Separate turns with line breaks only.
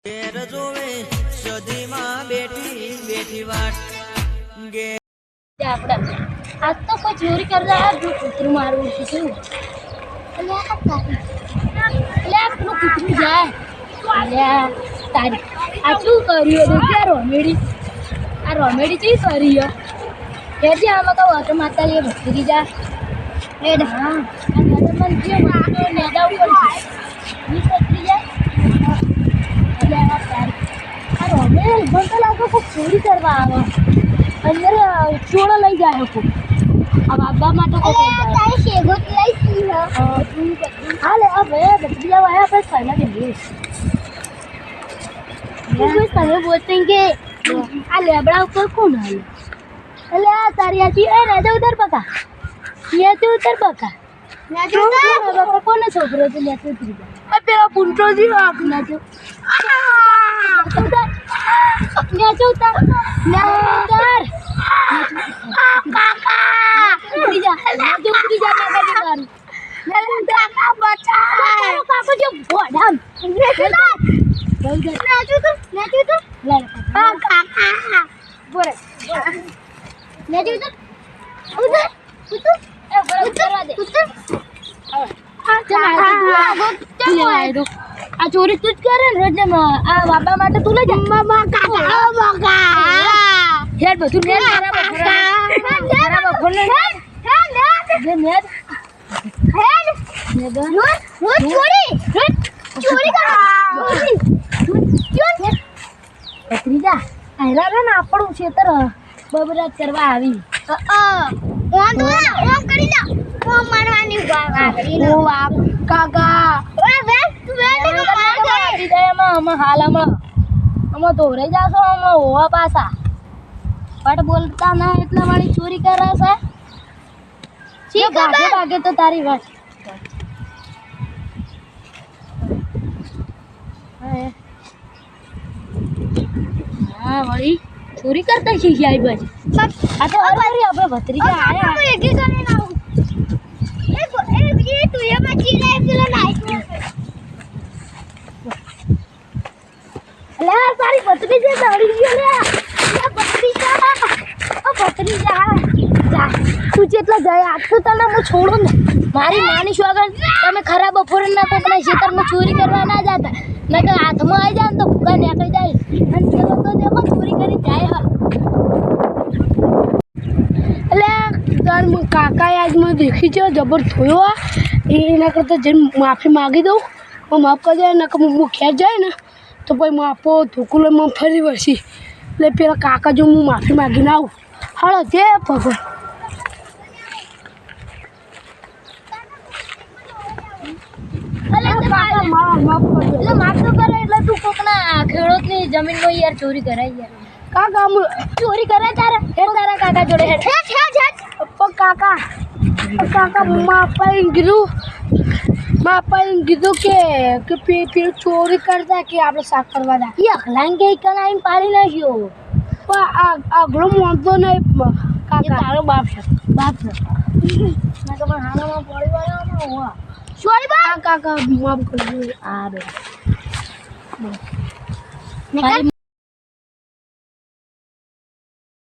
ઘેર જોવે સદીમાં બેઠી બેઠી વાટ ગે
આપણે આજ તો કોઈ ચોરી કરતા આ જો કૂતરું મારવું છે શું એટલે આ તારી એટલે આ પેલું કૂતરું જાય એટલે તારી આ શું કર્યું હતું કે આ રોમેડી ચી કરી એટલે આમાં તો વાતો માતા લે ભક્તિ જા એ હા આ મને જે મારો નેડા ઉપર ની પત્રી જાય એટલે આ તારી આ રોમેડી મને તો લાગે કોઈ ચોરી કરવા આવે અંદર ચોળો લઈ જાય ખૂબ अब बाबा માટે કોઈ તારે શેગો લઈ છી હાલે આ ભાઈ બદલા આયા પર ખાના દે કોઈ તમે બોલતે કે આ લેબડા ઉપર કોણ હાલે એટલે આ તારી આતી એ રાજા ઉતર બકા નેતે ઉતર બકા નેતે ઉતર કોને છોકરો તો નેતે ઉતરી જા આ પેલા પુંટો જી આખ નાજો નેતે ઉતર કાકા ઉતરી જા ઉતરી જા કાકા બચા કાકા જો બોડામ નાચુ તો લે કાકા બોરે નાચુ તો ઉધર એ બરાબર કરવા દે આ ચોરી તું જ કરે ને એટલે આ બાબા માટે તું લઈ જા કાકા હેડ બધું નેટ બરાબર ખોલે ચોરી ભત્રીજા આયલા રે ને આપણું ખેતર બબરાત કરવા આવી ઓમ કરી જા ઓમ મારવાની ઓ કાકા હાલમાં અમે ધોરાઈ જાશો અમે હોવા પાછા બટ બોલતા ના એટલા વાળી ચોરી કરાશે ભાગે ભાગે તો તારી વાત હા વળી ચોરી કરતા શીખી આવી બાજુ આ તો અરે આપણે ભત્રીજા આયા તારી ભત્રીજા દોડી ગયો તું જેટલા જાય આજ તો તને હું છોડું ને મારી માની આગળ તમે ખરાબ બપોરે ના કોકના ખેતરમાં ચોરી કરવા ના જતા નકર હાથમાં આવી જાય ને તો ભૂકા નીકળી જાય અને તે લોકો તેમાં ચોરી કરી જાય એટલે તાર કાકાએ આજ મને દેખી છે જબર થયો એના કરતાં જઈને માફી માગી દઉં હું માફ કરી જાય નકર હું ખેર જાય ને તો પછી માફો ધોકું લઈને મને ફરી વળશી એટલે પેલા કાકા જો હું માફી માગીને આવું હાલો જય ભગવાન માફ તો કરે એટલે તું કોકના ખેડૂતની જમીનમાં યાર ચોરી કરાય યાર કાકા ચોરી કરાય તારે તારા કાકા જોડે કાકા માપાઈ કીધું કે પેલું ચોરી કરતા કે આપણે સાફ કરવા દા એ અખલાંગ કે કલાઈને પાડી નાખ્યો પણ આગળો મોંધો નહીં કાકા તારો બાપ છે ના તો પણ હાલમાં પડી વાળો સોરી બા કાકા માફ કરજો આ